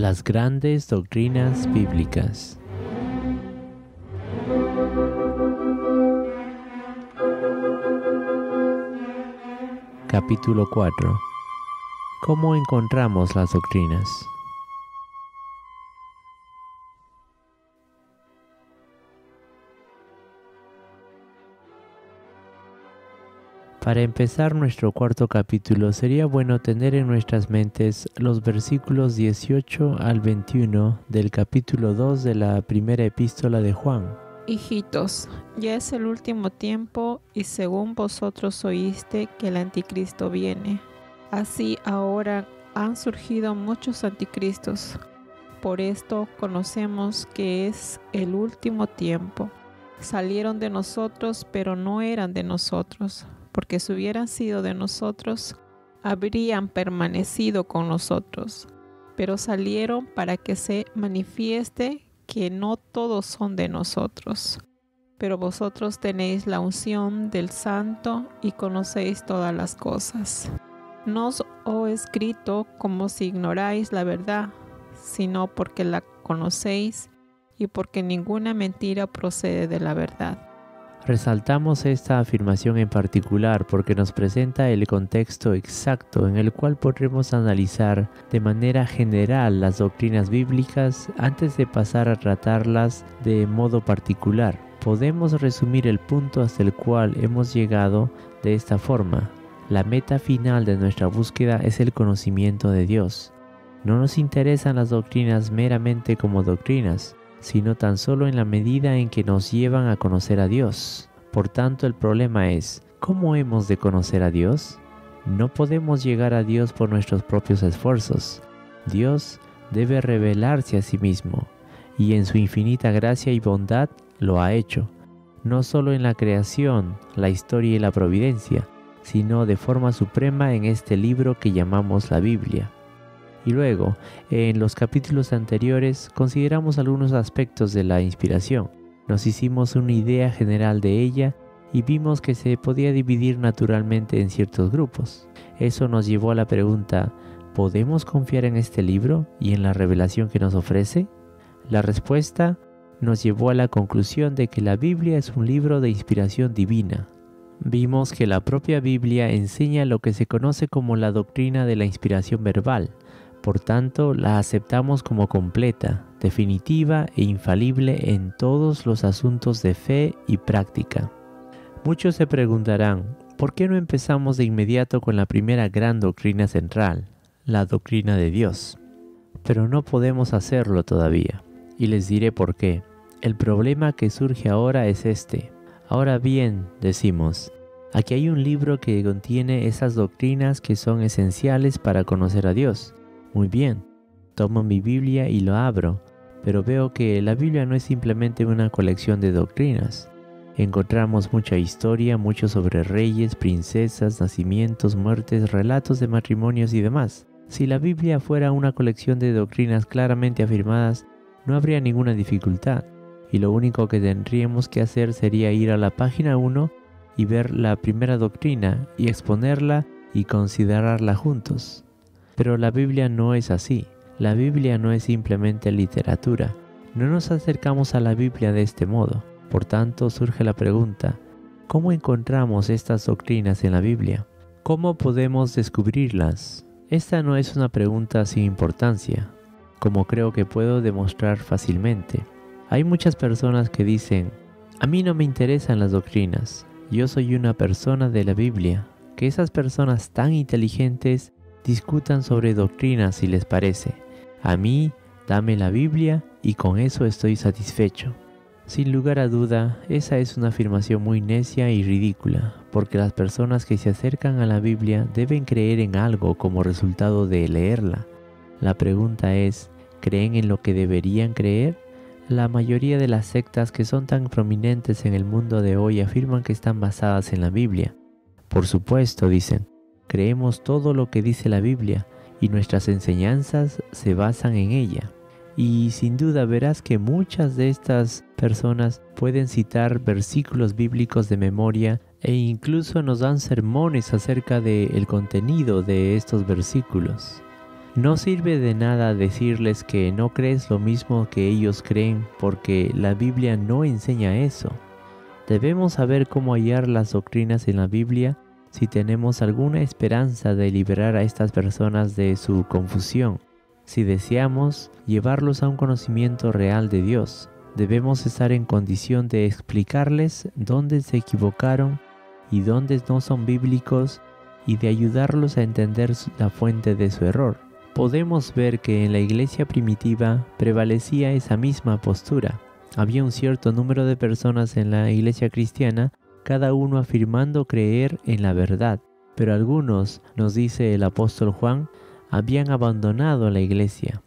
Las grandes doctrinas bíblicas. Capítulo 4. ¿Cómo encontramos las doctrinas? Para empezar nuestro cuarto capítulo, sería bueno tener en nuestras mentes los versículos 18 al 21 del capítulo 2 de la primera epístola de Juan. Hijitos, ya es el último tiempo y según vosotros oíste que el anticristo viene. Así ahora han surgido muchos anticristos. Por esto conocemos que es el último tiempo. Salieron de nosotros, pero no eran de nosotros. Porque si hubieran sido de nosotros, habrían permanecido con nosotros. Pero salieron para que se manifieste que no todos son de nosotros. Pero vosotros tenéis la unción del Santo y conocéis todas las cosas. No os he escrito como si ignoráis la verdad, sino porque la conocéis y porque ninguna mentira procede de la verdad. Resaltamos esta afirmación en particular porque nos presenta el contexto exacto en el cual podremos analizar de manera general las doctrinas bíblicas antes de pasar a tratarlas de modo particular. Podemos resumir el punto hasta el cual hemos llegado de esta forma. La meta final de nuestra búsqueda es el conocimiento de Dios. No nos interesan las doctrinas meramente como doctrinas, sino tan solo en la medida en que nos llevan a conocer a Dios. Por tanto, el problema es, ¿cómo hemos de conocer a Dios? No podemos llegar a Dios por nuestros propios esfuerzos. Dios debe revelarse a sí mismo, y en su infinita gracia y bondad lo ha hecho, no solo en la creación, la historia y la providencia, sino de forma suprema en este libro que llamamos la Biblia. Y luego, en los capítulos anteriores, consideramos algunos aspectos de la inspiración. Nos hicimos una idea general de ella y vimos que se podía dividir naturalmente en ciertos grupos. Eso nos llevó a la pregunta, ¿podemos confiar en este libro y en la revelación que nos ofrece? La respuesta nos llevó a la conclusión de que la Biblia es un libro de inspiración divina. Vimos que la propia Biblia enseña lo que se conoce como la doctrina de la inspiración verbal. Por tanto, la aceptamos como completa, definitiva e infalible en todos los asuntos de fe y práctica. Muchos se preguntarán, ¿por qué no empezamos de inmediato con la primera gran doctrina central, la doctrina de Dios? Pero no podemos hacerlo todavía, y les diré por qué. El problema que surge ahora es este. Ahora bien, decimos, aquí hay un libro que contiene esas doctrinas que son esenciales para conocer a Dios. Muy bien, tomo mi Biblia y lo abro, pero veo que la Biblia no es simplemente una colección de doctrinas. Encontramos mucha historia, mucho sobre reyes, princesas, nacimientos, muertes, relatos de matrimonios y demás. Si la Biblia fuera una colección de doctrinas claramente afirmadas, no habría ninguna dificultad, y lo único que tendríamos que hacer sería ir a la página 1 y ver la primera doctrina y exponerla y considerarla juntos. Pero la Biblia no es así. La Biblia no es simplemente literatura. No nos acercamos a la Biblia de este modo. Por tanto, surge la pregunta, ¿cómo encontramos estas doctrinas en la Biblia? ¿Cómo podemos descubrirlas? Esta no es una pregunta sin importancia, como creo que puedo demostrar fácilmente. Hay muchas personas que dicen, a mí no me interesan las doctrinas, yo soy una persona de la Biblia. Que esas personas tan inteligentes discutan sobre doctrinas si les parece. A mí, dame la Biblia y con eso estoy satisfecho. Sin lugar a duda, esa es una afirmación muy necia y ridícula, porque las personas que se acercan a la Biblia deben creer en algo como resultado de leerla. La pregunta es, ¿creen en lo que deberían creer? La mayoría de las sectas que son tan prominentes en el mundo de hoy afirman que están basadas en la Biblia. Por supuesto, dicen, creemos todo lo que dice la Biblia y nuestras enseñanzas se basan en ella. Y sin duda verás que muchas de estas personas pueden citar versículos bíblicos de memoria e incluso nos dan sermones acerca del contenido de estos versículos. No sirve de nada decirles que no crees lo mismo que ellos creen, porque la Biblia no enseña eso. Debemos saber cómo hallar las doctrinas en la Biblia si tenemos alguna esperanza de liberar a estas personas de su confusión. Si deseamos llevarlos a un conocimiento real de Dios, debemos estar en condición de explicarles dónde se equivocaron y dónde no son bíblicos y de ayudarlos a entender la fuente de su error. Podemos ver que en la iglesia primitiva prevalecía esa misma postura. Había un cierto número de personas en la iglesia cristiana, cada uno afirmando creer en la verdad, pero algunos, nos dice el apóstol Juan, habían abandonado la iglesia.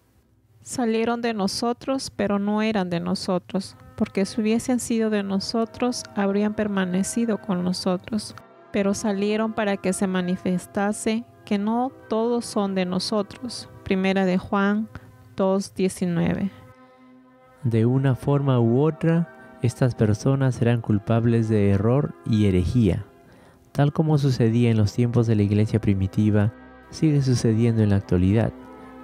Salieron de nosotros, pero no eran de nosotros, porque si hubiesen sido de nosotros, habrían permanecido con nosotros. Pero salieron para que se manifestase que no todos son de nosotros. Primera de Juan 2:19. De una forma u otra, estas personas serán culpables de error y herejía. Tal como sucedía en los tiempos de la iglesia primitiva, sigue sucediendo en la actualidad.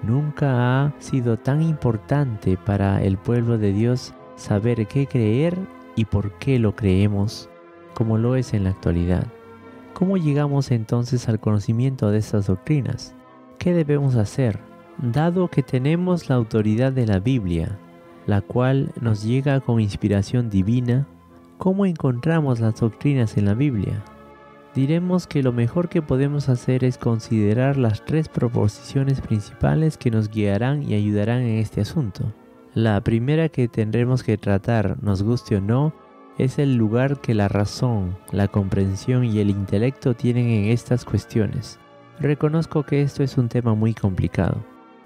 Nunca ha sido tan importante para el pueblo de Dios saber qué creer y por qué lo creemos, como lo es en la actualidad. ¿Cómo llegamos entonces al conocimiento de estas doctrinas? ¿Qué debemos hacer? Dado que tenemos la autoridad de la Biblia, la cual nos llega con inspiración divina, ¿cómo encontramos las doctrinas en la Biblia? Diremos que lo mejor que podemos hacer es considerar las 3 proposiciones principales que nos guiarán y ayudarán en este asunto. La primera que tendremos que tratar, nos guste o no, es el lugar que la razón, la comprensión y el intelecto tienen en estas cuestiones. Reconozco que esto es un tema muy complicado,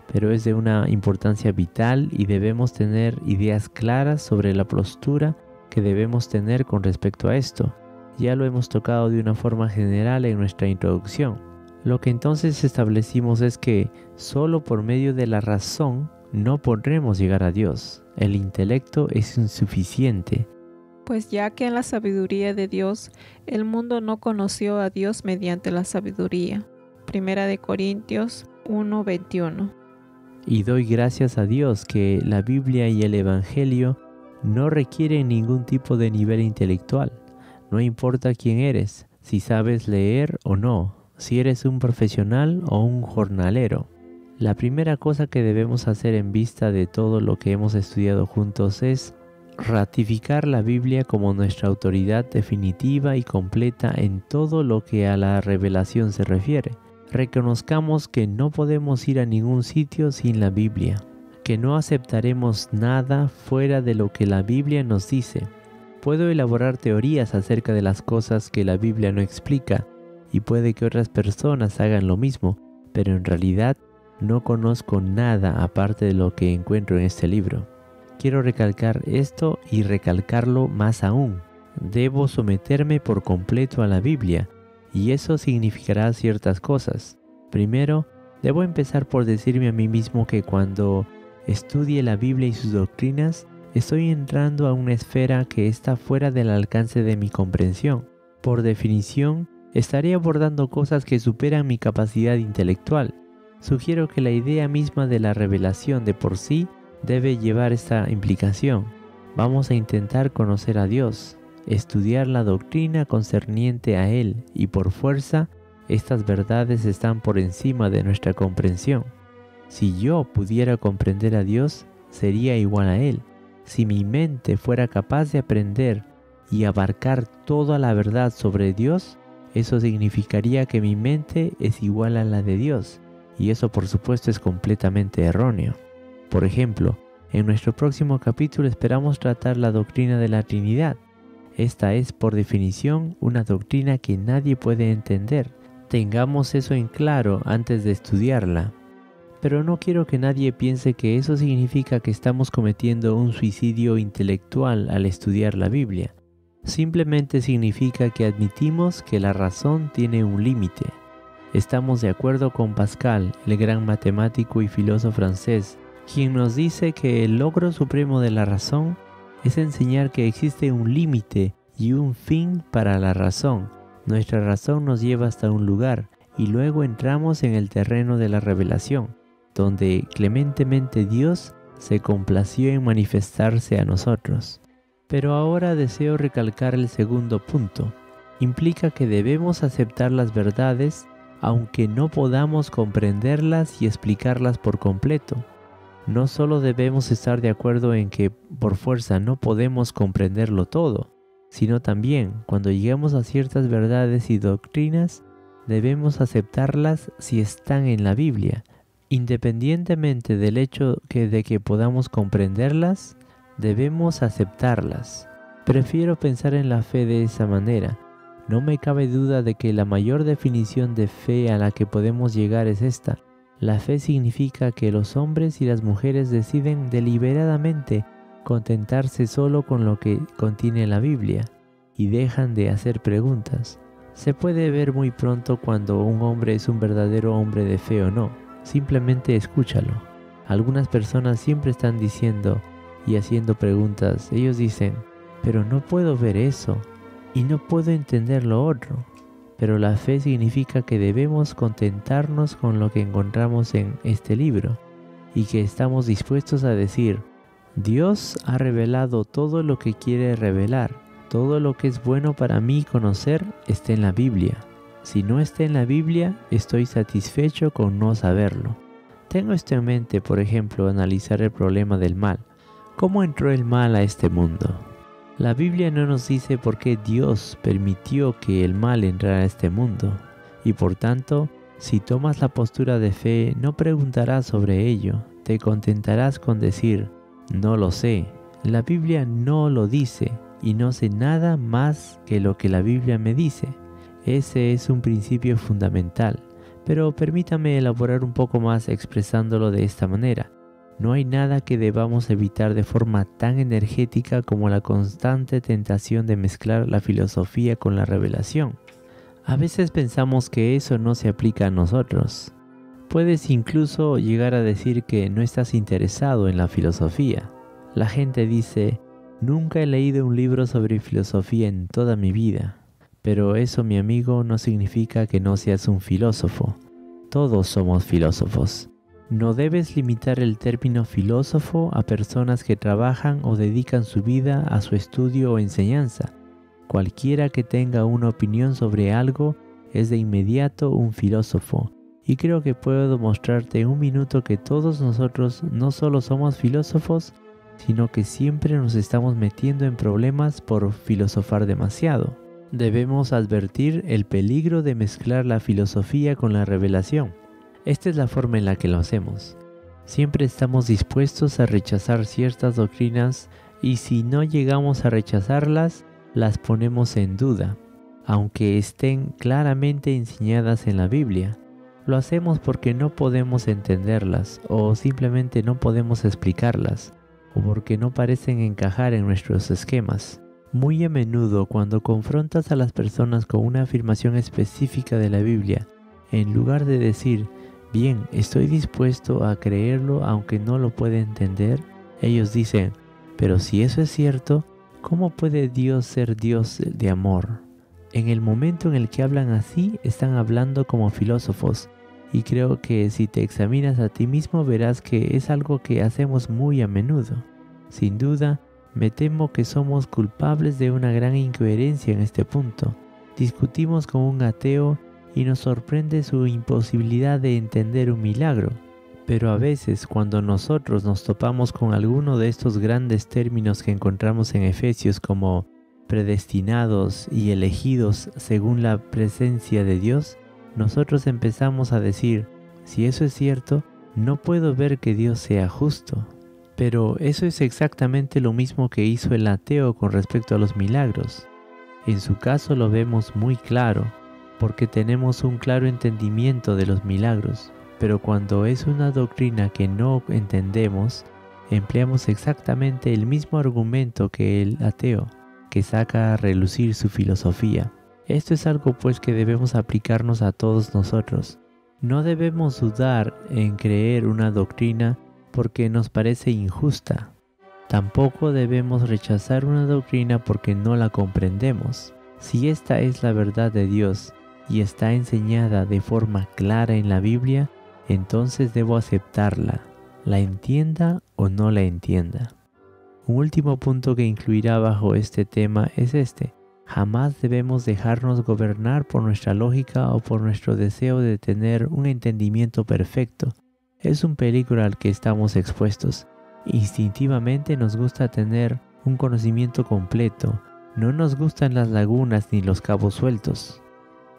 pero es de una importancia vital y debemos tener ideas claras sobre la postura que debemos tener con respecto a esto. Ya lo hemos tocado de una forma general en nuestra introducción. Lo que entonces establecimos es que solo por medio de la razón no podremos llegar a Dios. El intelecto es insuficiente. Pues ya que en la sabiduría de Dios, el mundo no conoció a Dios mediante la sabiduría. Primera de Corintios 1:21. Y doy gracias a Dios que la Biblia y el Evangelio no requieren ningún tipo de nivel intelectual. No importa quién eres, si sabes leer o no, si eres un profesional o un jornalero. La primera cosa que debemos hacer en vista de todo lo que hemos estudiado juntos es ratificar la Biblia como nuestra autoridad definitiva y completa en todo lo que a la revelación se refiere. Reconozcamos que no podemos ir a ningún sitio sin la Biblia, que no aceptaremos nada fuera de lo que la Biblia nos dice. Puedo elaborar teorías acerca de las cosas que la Biblia no explica, y puede que otras personas hagan lo mismo, pero en realidad no conozco nada aparte de lo que encuentro en este libro. Quiero recalcar esto y recalcarlo más aún. Debo someterme por completo a la Biblia, y eso significará ciertas cosas. Primero, debo empezar por decirme a mí mismo que cuando estudie la Biblia y sus doctrinas, estoy entrando a una esfera que está fuera del alcance de mi comprensión. Por definición, estaré abordando cosas que superan mi capacidad intelectual. Sugiero que la idea misma de la revelación de por sí debe llevar esta implicación. Vamos a intentar conocer a Dios, estudiar la doctrina concerniente a Él y por fuerza, estas verdades están por encima de nuestra comprensión. Si yo pudiera comprender a Dios, sería igual a Él. Si mi mente fuera capaz de aprender y abarcar toda la verdad sobre Dios, eso significaría que mi mente es igual a la de Dios, y eso por supuesto es completamente erróneo. Por ejemplo, en nuestro próximo capítulo esperamos tratar la doctrina de la Trinidad. Esta es, por definición, una doctrina que nadie puede entender. Tengamos eso en claro antes de estudiarla. Pero no quiero que nadie piense que eso significa que estamos cometiendo un suicidio intelectual al estudiar la Biblia. Simplemente significa que admitimos que la razón tiene un límite. Estamos de acuerdo con Pascal, el gran matemático y filósofo francés, quien nos dice que el logro supremo de la razón es enseñar que existe un límite y un fin para la razón. Nuestra razón nos lleva hasta un lugar y luego entramos en el terreno de la revelación. donde clementemente Dios se complació en manifestarse a nosotros. Pero ahora deseo recalcar el segundo punto. Implica que debemos aceptar las verdades aunque no podamos comprenderlas y explicarlas por completo. No solo debemos estar de acuerdo en que por fuerza no podemos comprenderlo todo, sino también cuando lleguemos a ciertas verdades y doctrinas, debemos aceptarlas si están en la Biblia. Independientemente del hecho de que podamos comprenderlas, debemos aceptarlas. Prefiero pensar en la fe de esa manera. No me cabe duda de que la mayor definición de fe a la que podemos llegar es esta. La fe significa que los hombres y las mujeres deciden deliberadamente contentarse solo con lo que contiene la Biblia y dejan de hacer preguntas. Se puede ver muy pronto cuando un hombre es un verdadero hombre de fe o no. Simplemente escúchalo. Algunas personas siempre están diciendo y haciendo preguntas. Ellos dicen, pero no puedo ver eso y no puedo entender lo otro. Pero la fe significa que debemos contentarnos con lo que encontramos en este libro y que estamos dispuestos a decir, Dios ha revelado todo lo que quiere revelar. Todo lo que es bueno para mí conocer está en la Biblia. Si no está en la Biblia, estoy satisfecho con no saberlo. Tengo esto en mente, por ejemplo, analizar el problema del mal. ¿Cómo entró el mal a este mundo? La Biblia no nos dice por qué Dios permitió que el mal entrara a este mundo. Y por tanto, si tomas la postura de fe, no preguntarás sobre ello. Te contentarás con decir, no lo sé. La Biblia no lo dice y no sé nada más que lo que la Biblia me dice. Ese es un principio fundamental. Pero permítame elaborar un poco más expresándolo de esta manera. No hay nada que debamos evitar de forma tan energética como la constante tentación de mezclar la filosofía con la revelación. A veces pensamos que eso no se aplica a nosotros. Puedes incluso llegar a decir que no estás interesado en la filosofía. La gente dice, nunca he leído un libro sobre filosofía en toda mi vida. Pero eso, mi amigo, no significa que no seas un filósofo. Todos somos filósofos. No debes limitar el término filósofo a personas que trabajan o dedican su vida a su estudio o enseñanza. Cualquiera que tenga una opinión sobre algo es de inmediato un filósofo. Y creo que puedo mostrarte en un minuto que todos nosotros no solo somos filósofos, sino que siempre nos estamos metiendo en problemas por filosofar demasiado. Debemos advertir el peligro de mezclar la filosofía con la revelación. Esta es la forma en la que lo hacemos. Siempre estamos dispuestos a rechazar ciertas doctrinas y si no llegamos a rechazarlas, las ponemos en duda, aunque estén claramente enseñadas en la Biblia. Lo hacemos porque no podemos entenderlas o simplemente no podemos explicarlas o porque no parecen encajar en nuestros esquemas. Muy a menudo cuando confrontas a las personas con una afirmación específica de la Biblia, en lugar de decir, bien, estoy dispuesto a creerlo aunque no lo pueda entender, ellos dicen, pero si eso es cierto, ¿cómo puede Dios ser Dios de amor? En el momento en el que hablan así, están hablando como filósofos, y creo que si te examinas a ti mismo verás que es algo que hacemos muy a menudo. Sin duda, me temo que somos culpables de una gran incoherencia en este punto. Discutimos con un ateo y nos sorprende su imposibilidad de entender un milagro. Pero a veces cuando nosotros nos topamos con alguno de estos grandes términos que encontramos en Efesios como predestinados y elegidos según la presencia de Dios, nosotros empezamos a decir, si eso es cierto, no puedo ver que Dios sea justo. Pero eso es exactamente lo mismo que hizo el ateo con respecto a los milagros. En su caso lo vemos muy claro, porque tenemos un claro entendimiento de los milagros. Pero cuando es una doctrina que no entendemos, empleamos exactamente el mismo argumento que el ateo, que saca a relucir su filosofía. Esto es algo pues que debemos aplicarnos a todos nosotros. No debemos dudar en creer una doctrina porque nos parece injusta. Tampoco debemos rechazar una doctrina porque no la comprendemos. Si esta es la verdad de Dios y está enseñada de forma clara en la Biblia, entonces debo aceptarla, la entienda o no la entienda. Un último punto que incluirá bajo este tema es este: jamás debemos dejarnos gobernar por nuestra lógica o por nuestro deseo de tener un entendimiento perfecto. Es un peligro al que estamos expuestos. Instintivamente nos gusta tener un conocimiento completo. No nos gustan las lagunas ni los cabos sueltos.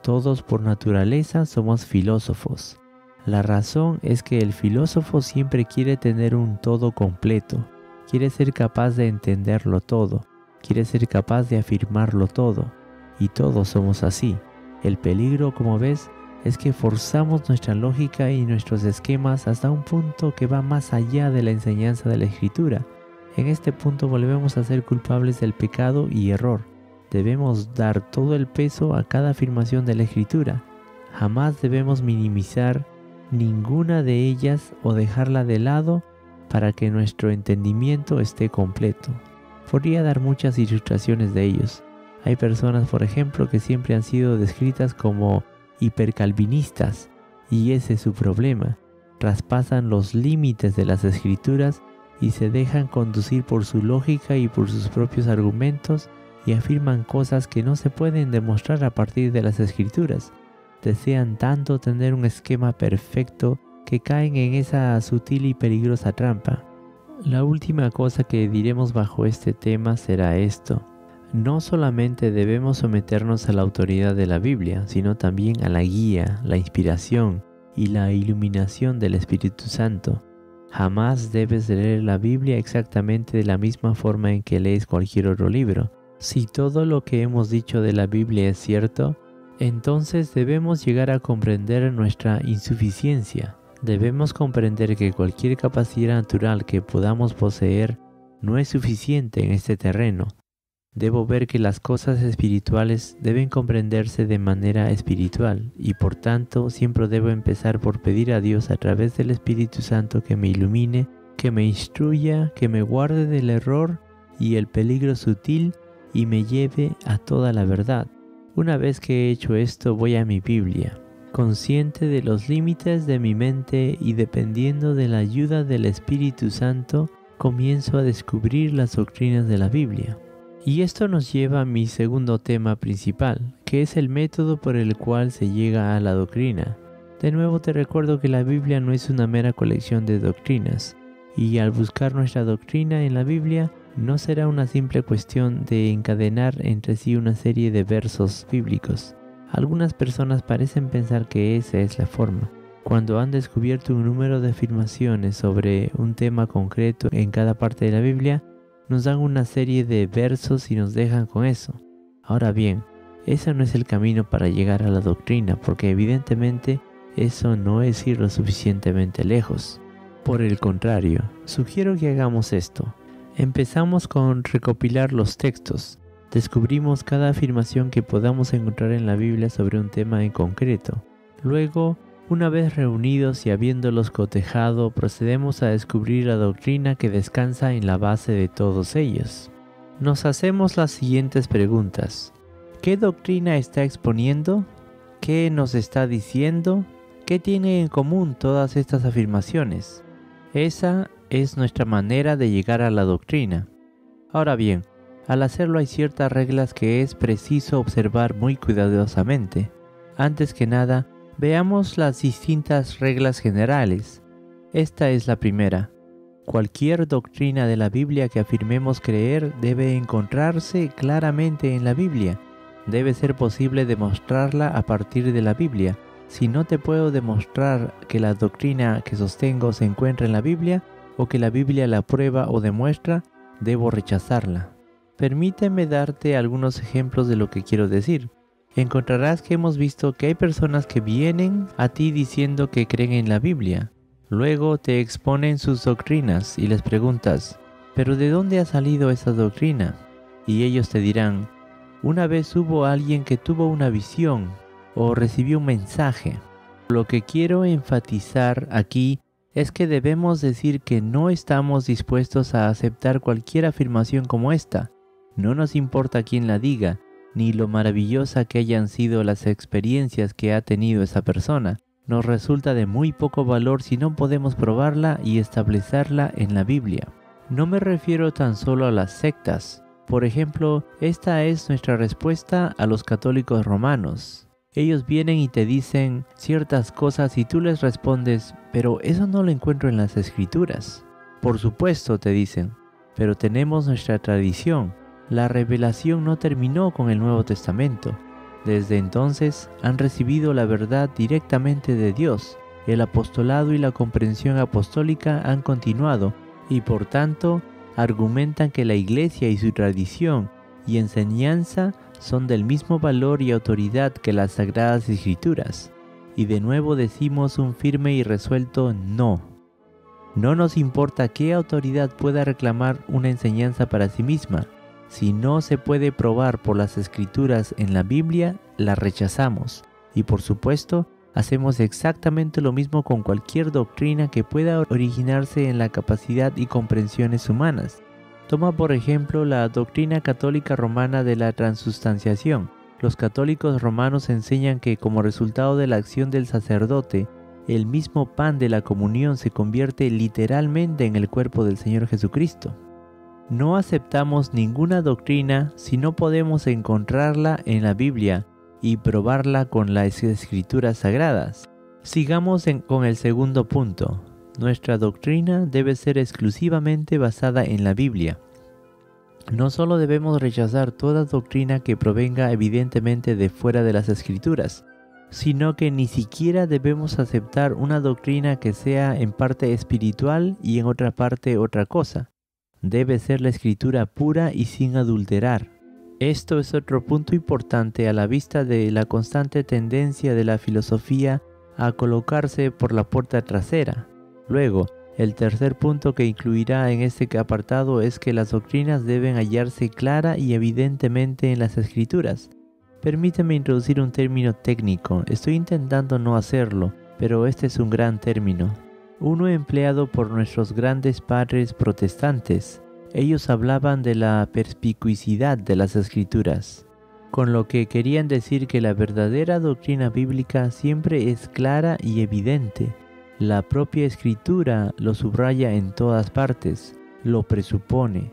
Todos por naturaleza somos filósofos. La razón es que el filósofo siempre quiere tener un todo completo. Quiere ser capaz de entenderlo todo. Quiere ser capaz de afirmarlo todo. Y todos somos así. El peligro, como ves, es que forzamos nuestra lógica y nuestros esquemas hasta un punto que va más allá de la enseñanza de la Escritura. En este punto volvemos a ser culpables del pecado y error. Debemos dar todo el peso a cada afirmación de la Escritura. Jamás debemos minimizar ninguna de ellas o dejarla de lado para que nuestro entendimiento esté completo. Podría dar muchas ilustraciones de ellos. Hay personas, por ejemplo, que siempre han sido descritas como hipercalvinistas, y ese es su problema. Traspasan los límites de las Escrituras y se dejan conducir por su lógica y por sus propios argumentos y afirman cosas que no se pueden demostrar a partir de las Escrituras. Desean tanto tener un esquema perfecto que caen en esa sutil y peligrosa trampa. La última cosa que diremos bajo este tema será esto: no solamente debemos someternos a la autoridad de la Biblia, sino también a la guía, la inspiración y la iluminación del Espíritu Santo. Jamás debes leer la Biblia exactamente de la misma forma en que lees cualquier otro libro. Si todo lo que hemos dicho de la Biblia es cierto, entonces debemos llegar a comprender nuestra insuficiencia. Debemos comprender que cualquier capacidad natural que podamos poseer no es suficiente en este terreno. Debo ver que las cosas espirituales deben comprenderse de manera espiritual y por tanto siempre debo empezar por pedir a Dios a través del Espíritu Santo que me ilumine, que me instruya, que me guarde del error y el peligro sutil y me lleve a toda la verdad. Una vez que he hecho esto, voy a mi Biblia, consciente de los límites de mi mente y dependiendo de la ayuda del Espíritu Santo, comienzo a descubrir las doctrinas de la Biblia. Y esto nos lleva a mi segundo tema principal, que es el método por el cual se llega a la doctrina. De nuevo te recuerdo que la Biblia no es una mera colección de doctrinas, y al buscar nuestra doctrina en la Biblia, no será una simple cuestión de encadenar entre sí una serie de versos bíblicos. Algunas personas parecen pensar que esa es la forma. Cuando han descubierto un número de afirmaciones sobre un tema concreto en cada parte de la Biblia, nos dan una serie de versos y nos dejan con eso. Ahora bien, ese no es el camino para llegar a la doctrina, porque evidentemente eso no es ir lo suficientemente lejos. Por el contrario, sugiero que hagamos esto. Empezamos con recopilar los textos. Descubrimos cada afirmación que podamos encontrar en la Biblia sobre un tema en concreto. Luego, una vez reunidos y habiéndolos cotejado, procedemos a descubrir la doctrina que descansa en la base de todos ellos. Nos hacemos las siguientes preguntas. ¿Qué doctrina está exponiendo? ¿Qué nos está diciendo? ¿Qué tienen en común todas estas afirmaciones? Esa es nuestra manera de llegar a la doctrina. Ahora bien, al hacerlo hay ciertas reglas que es preciso observar muy cuidadosamente. Antes que nada, veamos las distintas reglas generales. Esta es la primera. Cualquier doctrina de la Biblia que afirmemos creer debe encontrarse claramente en la Biblia. Debe ser posible demostrarla a partir de la Biblia. Si no te puedo demostrar que la doctrina que sostengo se encuentra en la Biblia, o que la Biblia la prueba o demuestra, debo rechazarla. Permíteme darte algunos ejemplos de lo que quiero decir. Encontrarás que hemos visto que hay personas que vienen a ti diciendo que creen en la Biblia. Luego te exponen sus doctrinas y les preguntas, ¿pero de dónde ha salido esa doctrina? Y ellos te dirán, una vez hubo alguien que tuvo una visión o recibió un mensaje. Lo que quiero enfatizar aquí es que debemos decir que no estamos dispuestos a aceptar cualquier afirmación como esta. No nos importa quién la diga, ni lo maravillosa que hayan sido las experiencias que ha tenido esa persona. nos resulta de muy poco valor si no podemos probarla y establecerla en la Biblia. No me refiero tan solo a las sectas. Por ejemplo, esta es nuestra respuesta a los católicos romanos. Ellos vienen y te dicen ciertas cosas y tú les respondes, pero eso no lo encuentro en las Escrituras. Por supuesto, te dicen, pero tenemos nuestra tradición. La revelación no terminó con el Nuevo Testamento. Desde entonces han recibido la verdad directamente de Dios. El apostolado y la comprensión apostólica han continuado y por tanto argumentan que la Iglesia y su tradición y enseñanza son del mismo valor y autoridad que las Sagradas Escrituras. Y de nuevo decimos un firme y resuelto no. No nos importa qué autoridad pueda reclamar una enseñanza para sí misma. Si no se puede probar por las Escrituras en la Biblia, la rechazamos. Y por supuesto, hacemos exactamente lo mismo con cualquier doctrina que pueda originarse en la capacidad y comprensiones humanas. Toma por ejemplo la doctrina católica romana de la transustanciación. Los católicos romanos enseñan que como resultado de la acción del sacerdote, el mismo pan de la comunión se convierte literalmente en el cuerpo del Señor Jesucristo. No aceptamos ninguna doctrina si no podemos encontrarla en la Biblia y probarla con las Escrituras sagradas. Sigamos con el segundo punto. Nuestra doctrina debe ser exclusivamente basada en la Biblia. No solo debemos rechazar toda doctrina que provenga evidentemente de fuera de las Escrituras, sino que ni siquiera debemos aceptar una doctrina que sea en parte espiritual y en otra parte otra cosa. Debe ser la Escritura pura y sin adulterar. Esto es otro punto importante a la vista de la constante tendencia de la filosofía a colocarse por la puerta trasera. Luego, el tercer punto que incluirá en este apartado es que las doctrinas deben hallarse clara y evidentemente en las Escrituras. Permíteme introducir un término técnico. Estoy intentando no hacerlo, pero este es un gran término. Uno empleado por nuestros grandes padres protestantes. Ellos hablaban de la perspicuidad de las Escrituras, con lo que querían decir que la verdadera doctrina bíblica siempre es clara y evidente. La propia Escritura lo subraya en todas partes, lo presupone.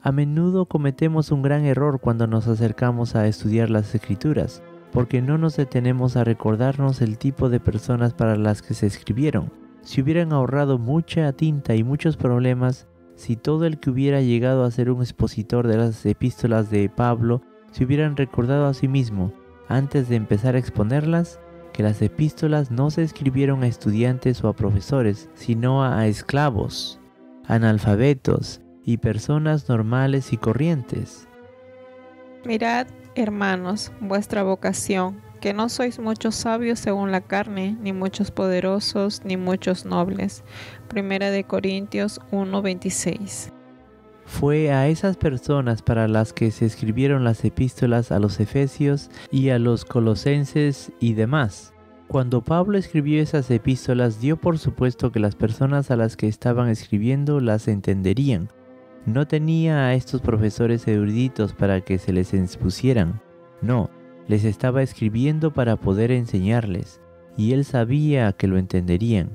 A menudo cometemos un gran error cuando nos acercamos a estudiar las Escrituras, porque no nos detenemos a recordarnos el tipo de personas para las que se escribieron. Si hubieran ahorrado mucha tinta y muchos problemas, si todo el que hubiera llegado a ser un expositor de las epístolas de Pablo se hubieran recordado a sí mismo, antes de empezar a exponerlas, que las epístolas no se escribieron a estudiantes o a profesores, sino a esclavos, analfabetos y personas normales y corrientes. Mirad, hermanos, vuestra vocación, que no sois muchos sabios según la carne, ni muchos poderosos, ni muchos nobles. 1 Corintios 1:26. Fue a esas personas para las que se escribieron las epístolas a los Efesios y a los Colosenses y demás. Cuando Pablo escribió esas epístolas, dio por supuesto que las personas a las que estaban escribiendo las entenderían. No tenía a estos profesores eruditos para que se les expusieran. No, les estaba escribiendo para poder enseñarles, y él sabía que lo entenderían.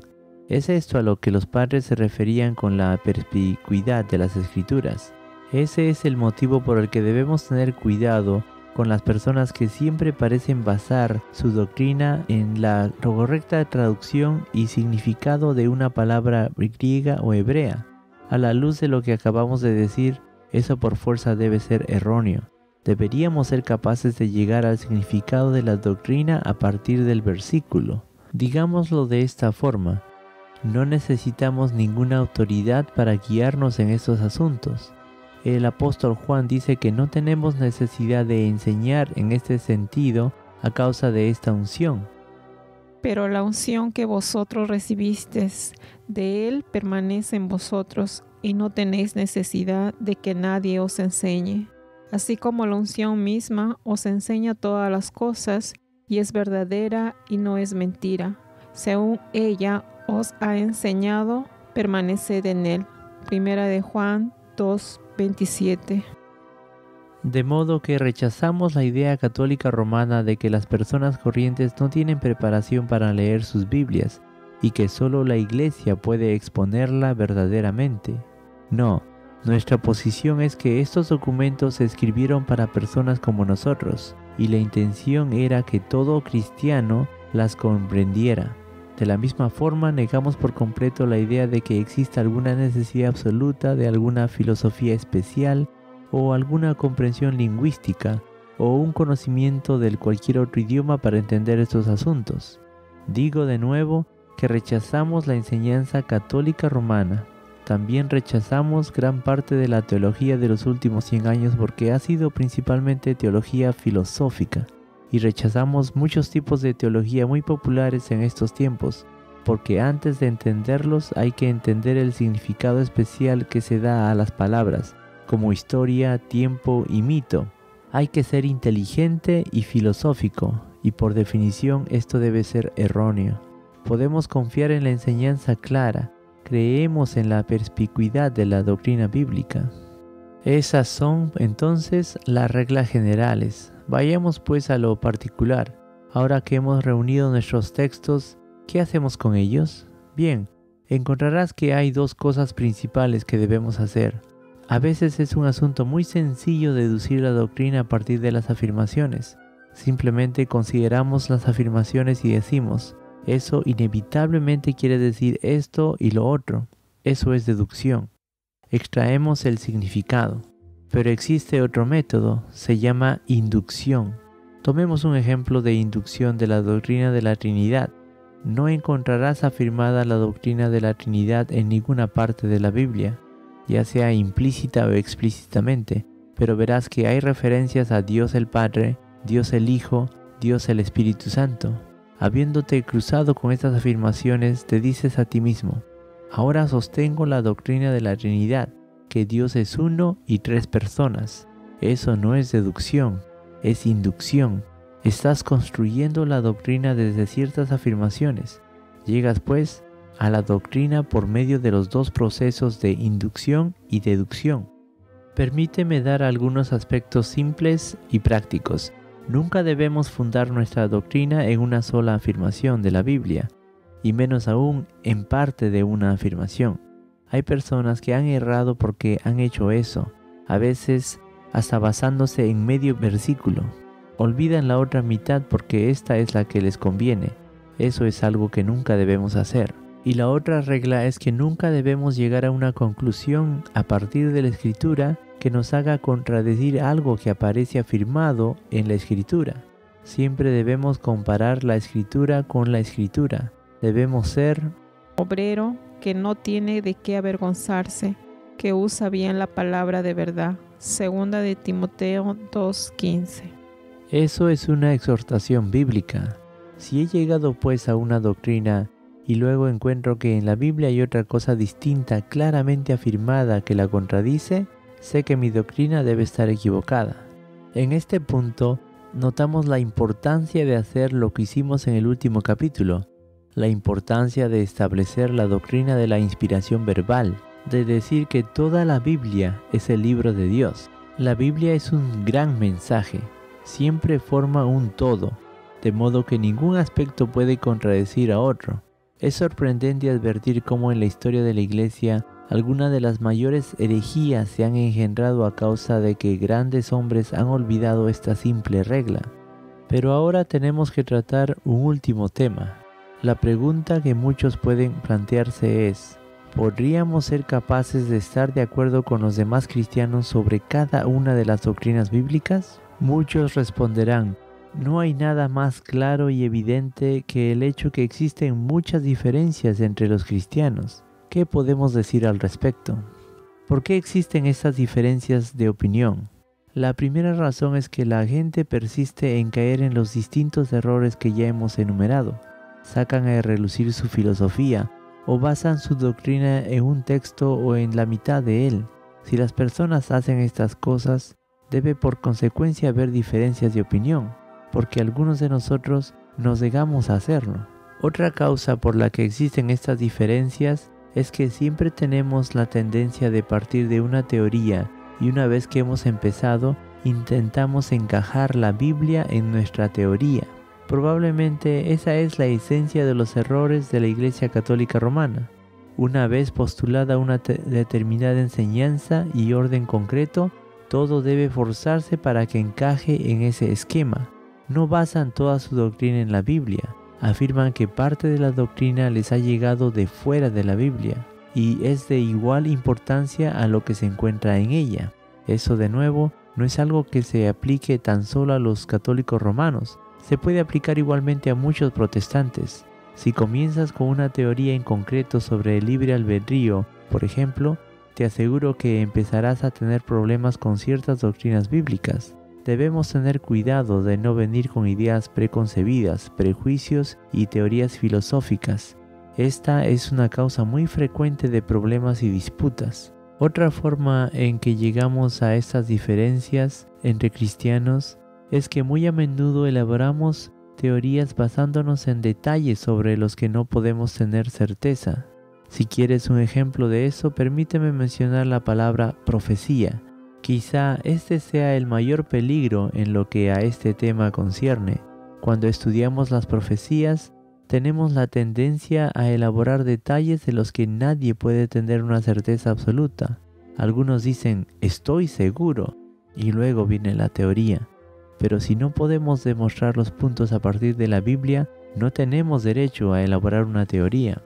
Es esto a lo que los padres se referían con la perspicuidad de las Escrituras. Ese es el motivo por el que debemos tener cuidado con las personas que siempre parecen basar su doctrina en la correcta traducción y significado de una palabra griega o hebrea. A la luz de lo que acabamos de decir, eso por fuerza debe ser erróneo. Deberíamos ser capaces de llegar al significado de la doctrina a partir del versículo. Digámoslo de esta forma. No necesitamos ninguna autoridad para guiarnos en estos asuntos. El apóstol Juan dice que no tenemos necesidad de enseñar en este sentido a causa de esta unción. Pero la unción que vosotros recibisteis de Él permanece en vosotros, y no tenéis necesidad de que nadie os enseñe. Así como la unción misma os enseña todas las cosas, y es verdadera y no es mentira. Según ella os ha enseñado, permaneced en Él. 1 Juan 2:27. De modo que rechazamos la idea católica romana de que las personas corrientes no tienen preparación para leer sus Biblias y que solo la Iglesia puede exponerla verdaderamente. No, nuestra posición es que estos documentos se escribieron para personas como nosotros y la intención era que todo cristiano las comprendiera. De la misma forma, negamos por completo la idea de que exista alguna necesidad absoluta de alguna filosofía especial o alguna comprensión lingüística o un conocimiento de cualquier otro idioma para entender estos asuntos. Digo de nuevo que rechazamos la enseñanza católica romana. También rechazamos gran parte de la teología de los últimos 100 años porque ha sido principalmente teología filosófica. Y rechazamos muchos tipos de teología muy populares en estos tiempos, porque antes de entenderlos hay que entender el significado especial que se da a las palabras, como historia, tiempo y mito. Hay que ser inteligente y filosófico, y por definición esto debe ser erróneo. Podemos confiar en la enseñanza clara, creemos en la perspicuidad de la doctrina bíblica. Esas son entonces las reglas generales. Vayamos pues a lo particular. Ahora que hemos reunido nuestros textos, ¿qué hacemos con ellos? Bien, encontrarás que hay dos cosas principales que debemos hacer. A veces es un asunto muy sencillo deducir la doctrina a partir de las afirmaciones. Simplemente consideramos las afirmaciones y decimos, eso inevitablemente quiere decir esto y lo otro. Eso es deducción. Extraemos el significado. Pero existe otro método, se llama inducción. Tomemos un ejemplo de inducción de la doctrina de la Trinidad. No encontrarás afirmada la doctrina de la Trinidad en ninguna parte de la Biblia, ya sea implícita o explícitamente, pero verás que hay referencias a Dios el Padre, Dios el Hijo, Dios el Espíritu Santo. Habiéndote cruzado con estas afirmaciones, te dices a ti mismo, ahora sostengo la doctrina de la Trinidad, que Dios es uno y tres personas. Eso no es deducción, es inducción. Estás construyendo la doctrina desde ciertas afirmaciones. Llegas pues a la doctrina por medio de los dos procesos de inducción y deducción. Permíteme dar algunos aspectos simples y prácticos. Nunca debemos fundar nuestra doctrina en una sola afirmación de la Biblia, y menos aún en parte de una afirmación. Hay personas que han errado porque han hecho eso, a veces hasta basándose en medio versículo. Olvidan la otra mitad porque esta es la que les conviene. Eso es algo que nunca debemos hacer. Y la otra regla es que nunca debemos llegar a una conclusión a partir de la Escritura que nos haga contradecir algo que aparece afirmado en la Escritura. Siempre debemos comparar la Escritura con la Escritura. Debemos ser obrero que no tiene de qué avergonzarse, que usa bien la palabra de verdad. Segunda de Timoteo 2:15. Eso es una exhortación bíblica. Si he llegado pues a una doctrina y luego encuentro que en la Biblia hay otra cosa distinta claramente afirmada que la contradice, sé que mi doctrina debe estar equivocada. En este punto, notamos la importancia de hacer lo que hicimos en el último capítulo, la importancia de establecer la doctrina de la inspiración verbal, de decir que toda la Biblia es el libro de Dios. La Biblia es un gran mensaje, siempre forma un todo, de modo que ningún aspecto puede contradecir a otro. Es sorprendente advertir cómo en la historia de la Iglesia algunas de las mayores herejías se han engendrado a causa de que grandes hombres han olvidado esta simple regla. Pero ahora tenemos que tratar un último tema. La pregunta que muchos pueden plantearse es, ¿podríamos ser capaces de estar de acuerdo con los demás cristianos sobre cada una de las doctrinas bíblicas? Muchos responderán, no hay nada más claro y evidente que el hecho que existen muchas diferencias entre los cristianos. ¿Qué podemos decir al respecto? ¿Por qué existen estas diferencias de opinión? La primera razón es que la gente persiste en caer en los distintos errores que ya hemos enumerado. Sacan a relucir su filosofía o basan su doctrina en un texto o en la mitad de él. Si las personas hacen estas cosas, debe por consecuencia haber diferencias de opinión, porque algunos de nosotros nos negamos a hacerlo. Otra causa por la que existen estas diferencias es que siempre tenemos la tendencia de partir de una teoría y una vez que hemos empezado, intentamos encajar la Biblia en nuestra teoría. Probablemente esa es la esencia de los errores de la Iglesia Católica Romana. Una vez postulada una determinada enseñanza y orden concreto, todo debe forzarse para que encaje en ese esquema. No basan toda su doctrina en la Biblia. Afirman que parte de la doctrina les ha llegado de fuera de la Biblia y es de igual importancia a lo que se encuentra en ella. Eso de nuevo no es algo que se aplique tan solo a los católicos romanos. Se puede aplicar igualmente a muchos protestantes. Si comienzas con una teoría en concreto sobre el libre albedrío, por ejemplo, te aseguro que empezarás a tener problemas con ciertas doctrinas bíblicas. Debemos tener cuidado de no venir con ideas preconcebidas, prejuicios y teorías filosóficas. Esta es una causa muy frecuente de problemas y disputas. Otra forma en que llegamos a estas diferencias entre cristianos es que muy a menudo elaboramos teorías basándonos en detalles sobre los que no podemos tener certeza. Si quieres un ejemplo de eso, permíteme mencionar la palabra profecía. Quizá este sea el mayor peligro en lo que a este tema concierne. Cuando estudiamos las profecías, tenemos la tendencia a elaborar detalles de los que nadie puede tener una certeza absoluta. Algunos dicen, estoy seguro, y luego viene la teoría. Pero si no podemos demostrar los puntos a partir de la Biblia, no tenemos derecho a elaborar una teoría.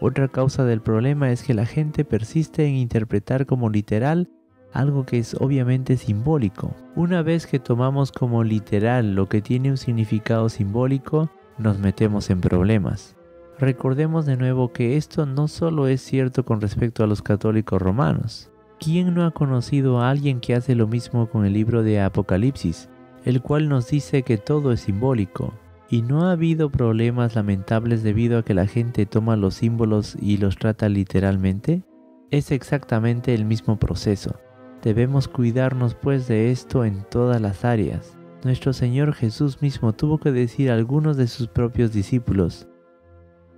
Otra causa del problema es que la gente persiste en interpretar como literal algo que es obviamente simbólico. Una vez que tomamos como literal lo que tiene un significado simbólico, nos metemos en problemas. Recordemos de nuevo que esto no solo es cierto con respecto a los católicos romanos. ¿Quién no ha conocido a alguien que hace lo mismo con el libro de Apocalipsis, el cual nos dice que todo es simbólico? ¿Y no ha habido problemas lamentables debido a que la gente toma los símbolos y los trata literalmente? Es exactamente el mismo proceso. Debemos cuidarnos pues de esto en todas las áreas. Nuestro Señor Jesús mismo tuvo que decir a algunos de sus propios discípulos: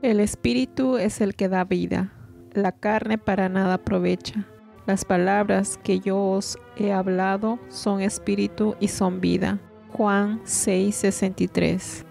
El Espíritu es el que da vida, la carne para nada aprovecha. Las palabras que yo os he hablado son espíritu y son vida. Juan 6:63.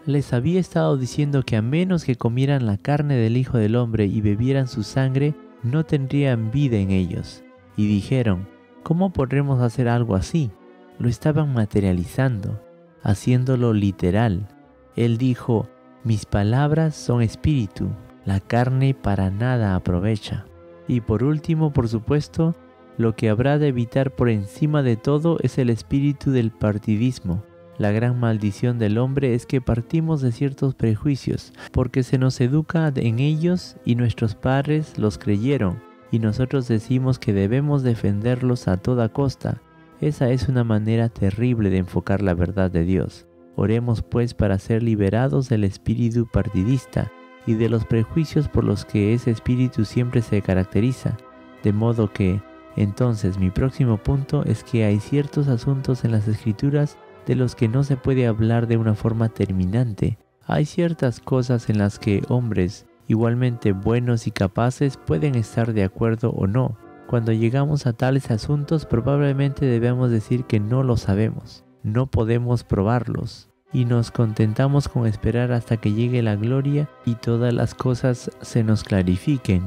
Les había estado diciendo que a menos que comieran la carne del Hijo del Hombre y bebieran su sangre, no tendrían vida en ellos. Y dijeron: ¿cómo podremos hacer algo así? Lo estaban materializando, haciéndolo literal. Él dijo: mis palabras son espíritu, la carne para nada aprovecha. Y por último, por supuesto, lo que habrá de evitar por encima de todo es el espíritu del partidismo. La gran maldición del hombre es que partimos de ciertos prejuicios, porque se nos educa en ellos y nuestros padres los creyeron, y nosotros decimos que debemos defenderlos a toda costa. Esa es una manera terrible de enfocar la verdad de Dios. Oremos pues para ser liberados del espíritu partidista y de los prejuicios por los que ese espíritu siempre se caracteriza. De modo que, entonces, mi próximo punto es que hay ciertos asuntos en las Escrituras de los que no se puede hablar de una forma terminante. Hay ciertas cosas en las que hombres, igualmente buenos y capaces, pueden estar de acuerdo o no. Cuando llegamos a tales asuntos, probablemente debemos decir que no lo sabemos, no podemos probarlos, y nos contentamos con esperar hasta que llegue la gloria y todas las cosas se nos clarifiquen.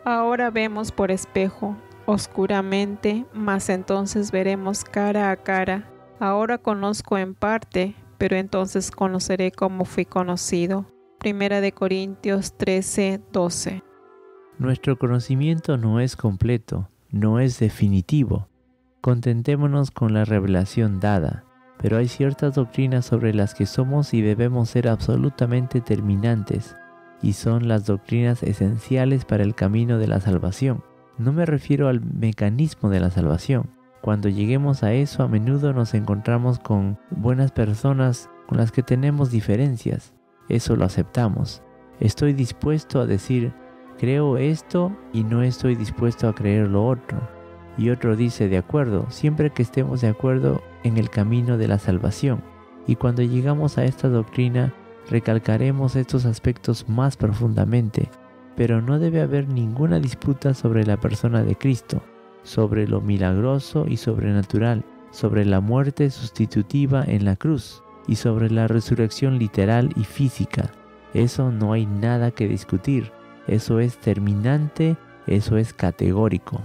Ahora vemos por espejo, oscuramente, mas entonces veremos cara a cara. Ahora conozco en parte, pero entonces conoceré como fui conocido. 1 Corintios 13:12. Nuestro conocimiento no es completo, no es definitivo. Contentémonos con la revelación dada, pero hay ciertas doctrinas sobre las que somos y debemos ser absolutamente terminantes, y son las doctrinas esenciales para el camino de la salvación. No me refiero al mecanismo de la salvación. Cuando lleguemos a eso, a menudo nos encontramos con buenas personas con las que tenemos diferencias. Eso lo aceptamos. Estoy dispuesto a decir: creo esto y no estoy dispuesto a creer lo otro. Y otro dice: de acuerdo, siempre que estemos de acuerdo en el camino de la salvación. Y cuando llegamos a esta doctrina, recalcaremos estos aspectos más profundamente. Pero no debe haber ninguna disputa sobre la persona de Cristo, sobre lo milagroso y sobrenatural. sobre la muerte sustitutiva en la cruz y sobre la resurrección literal y física. Eso no hay nada que discutir, eso es terminante, eso es categórico.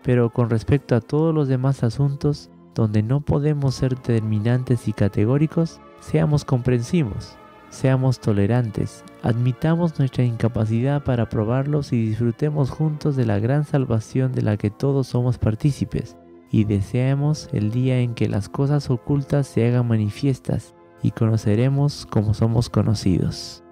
Pero con respecto a todos los demás asuntos, donde no podemos ser terminantes y categóricos, seamos comprensivos, seamos tolerantes, admitamos nuestra incapacidad para probarlos y disfrutemos juntos de la gran salvación de la que todos somos partícipes, y deseemos el día en que las cosas ocultas se hagan manifiestas y conoceremos como somos conocidos.